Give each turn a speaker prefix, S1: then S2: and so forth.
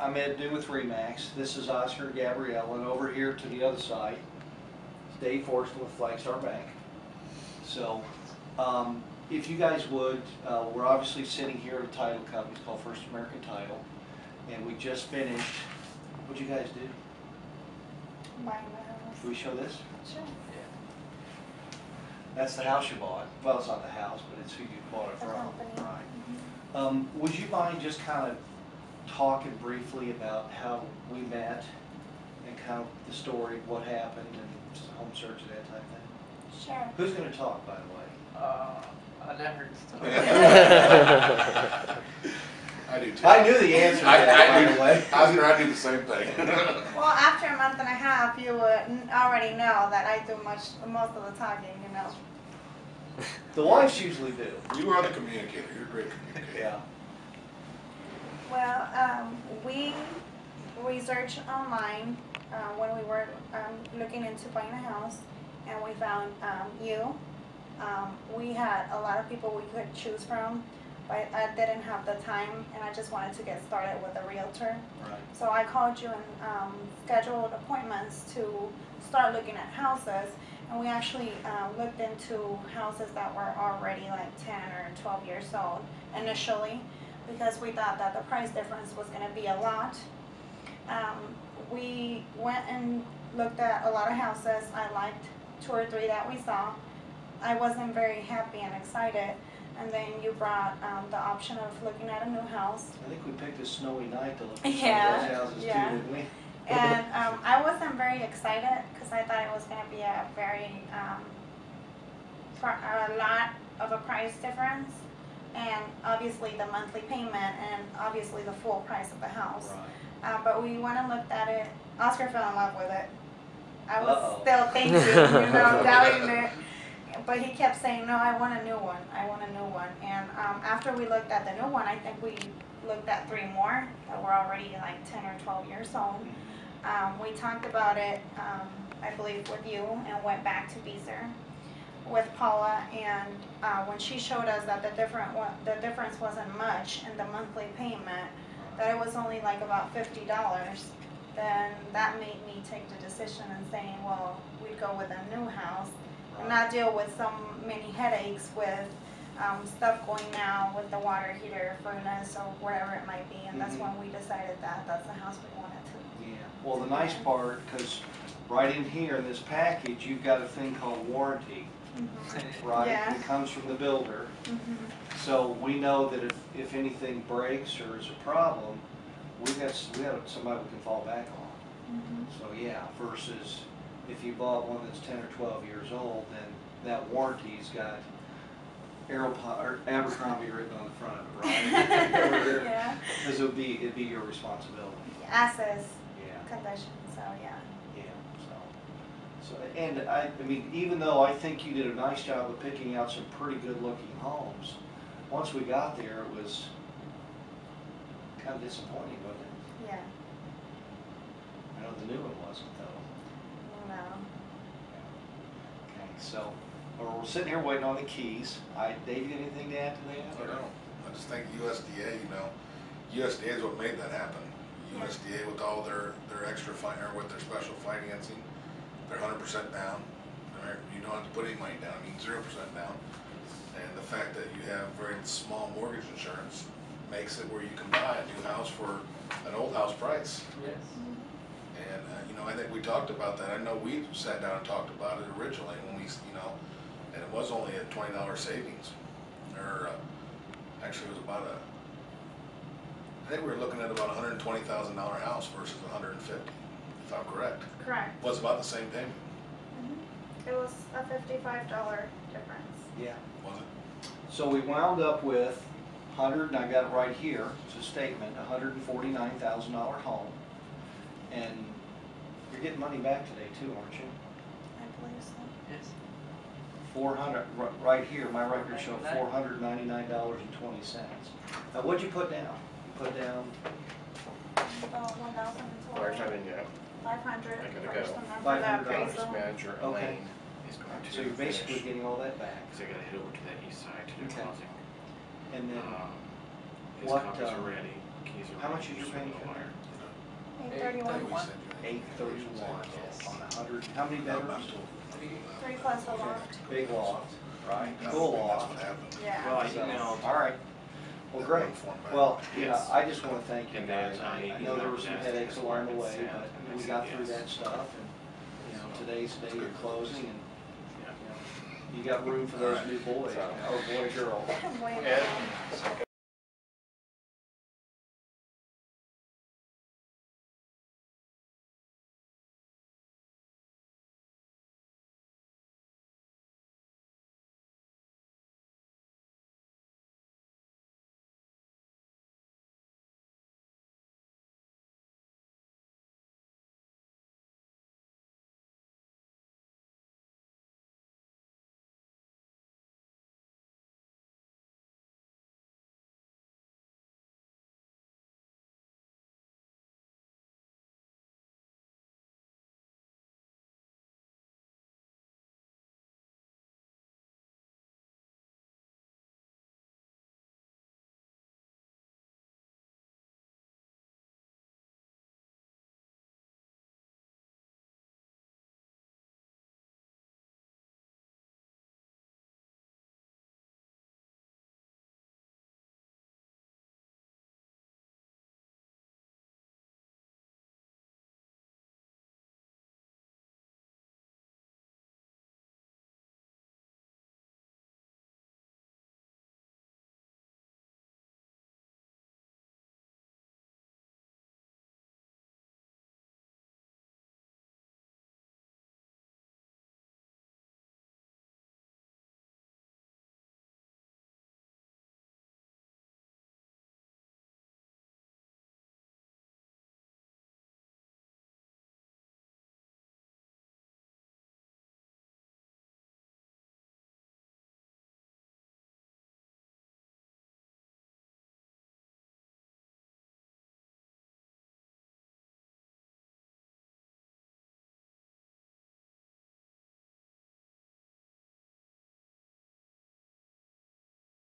S1: I'm Ed Neu with Remax. This is Oscar and Gabrielle, and over here to the other side, it's Dave Forston with Flagstar Bank. So, if you guys would, we're obviously sitting here at a title company. It's called First American Title, and we just finished. What'd you guys do?
S2: Buying the house.
S1: Should we show this?
S2: Sure.
S1: That's the house you bought. Well, it's not the house, but it's who you bought it
S2: The
S1: from.
S2: company.
S1: Right. Would you mind just kind of talking briefly about how we met and kind of the story, what happened, and just home search and that type of thing?
S2: Sure.
S1: Who's going to talk, by the way?
S3: I never stopped.
S4: I do too.
S1: I knew the answer to that, by the way.
S4: Oscar, I do the same thing.
S2: Well, after a month and a half, you would already know that I do most of the talking, you know.
S1: The wives usually do.
S4: You are the communicator. You're a great communicator.
S1: Yeah.
S2: Well, we researched online when we were looking into buying a house, and we found you. We had a lot of people we could choose from, but I didn't have the time, and I just wanted to get started with a realtor.
S1: Right.
S2: So I called you and scheduled appointments to start looking at houses, and we actually looked into houses that were already like 10 or 12 years old initially, because we thought that the price difference was going to be a lot. We went and looked at a lot of houses. I liked 2 or 3 that we saw. I wasn't very happy and excited, and then you brought the option of looking at a new house.
S1: I think we picked a snowy night to look at some
S2: Yeah,
S1: of those houses
S2: yeah.
S1: too, didn't we?
S2: And I wasn't very excited because I thought it was going to be a very, a lot of a price difference, and obviously the monthly payment, and obviously the full price of the house.
S1: Right.
S2: But we went and looked at it. Oscar fell in love with it. I was
S1: Uh-oh.
S2: still thinking, you know, doubting it. But he kept saying, no, I want a new one. I want a new one. And after we looked at the new one, I think we looked at 3 more that were already like 10 or 12 years old. We talked about it, I believe, with you, and went back to Beezer with Paula. And when she showed us that the difference wasn't much in the monthly payment, that it was only like about $50, then that made me take the decision and saying, well, we'd go with a new house and not deal with so many headaches with stuff going now with the water heater, furnace, or whatever it might be. And that's when we decided that that's the house we wanted to.
S1: Yeah. Well, the nice part, because right in here in this package, you've got a thing called warranty. Right?
S2: Yeah.
S1: It comes from the builder. So we know that if anything breaks or is a problem, we have somebody we can fall back on. So yeah, versus if you bought one that's 10 or 12 years old, then that warranty's got Abercrombie written on the front of it, right?
S2: Yeah.
S1: Because it'd be your responsibility.
S2: Assets,
S1: Yeah.
S2: condition, so yeah.
S1: Yeah. So and I mean, even though I think you did a nice job of picking out some pretty good-looking homes, once we got there, it was kind of disappointing, wasn't it?
S2: Yeah.
S1: I know the new one wasn't, though.
S2: No.
S1: Okay, so we're sitting here waiting on the keys. Dave, you got anything to add to that?
S4: I don't. I just think USDA, you know, USDA is what made that happen. USDA with all their extra or with their special financing, they're 100% down. You don't have to put any money down. I mean, 0% down. And the fact that you have very small mortgage insurance makes it where you can buy a new house for an old house price.
S3: Yes.
S4: And you know, I think we talked about that. I know we sat down and talked about it originally when we, you know, and it was only a $20 savings, or actually it was about I think we were looking at about a $120,000 house versus $150,000, if I'm correct.
S2: Correct.
S4: It was about the same payment.
S2: It was a $55 difference.
S1: Yeah.
S4: Was it?
S1: So we wound up with and I got it right here, it's a statement, $149,000 home. And you're getting money back today too, aren't you?
S2: I believe so.
S3: Yes.
S1: 400, right here, my record showed $499.20. Now what'd you put down? You put down
S2: About 1,000.
S5: Where's that in yet?
S2: 500.
S5: I gotta go.
S2: First amendment
S1: $500.
S2: appraisal.
S5: Manager
S1: Okay.
S5: Elaine is going to
S1: So you're basically getting all that back.
S5: because I gotta head over to that east side to do
S1: Okay.
S5: closing.
S1: And then
S5: His
S1: what,
S5: copies are ready. Keys are
S1: how
S5: ready.
S1: much is your
S5: Just
S1: payment?
S5: waiting on the wire.
S2: 831.
S1: 831 on 100, how many bedrooms?
S2: 3 plus a lot.
S1: Big loft, right?
S4: That's
S1: Full
S4: what
S1: loft.
S4: happened.
S2: Yeah.
S5: Well,
S1: So,
S5: you know,
S1: all right. Well, great. Well, you know,
S5: Yes.
S1: I just want to thank you
S5: And
S1: guys.
S5: then,
S1: I know there were some headaches along the way, but we got through that stuff, and, you know, today's the day you're closing, and, you know, you got room for those new boys, or boy, girl.
S2: Wait a
S5: Ed?
S2: minute.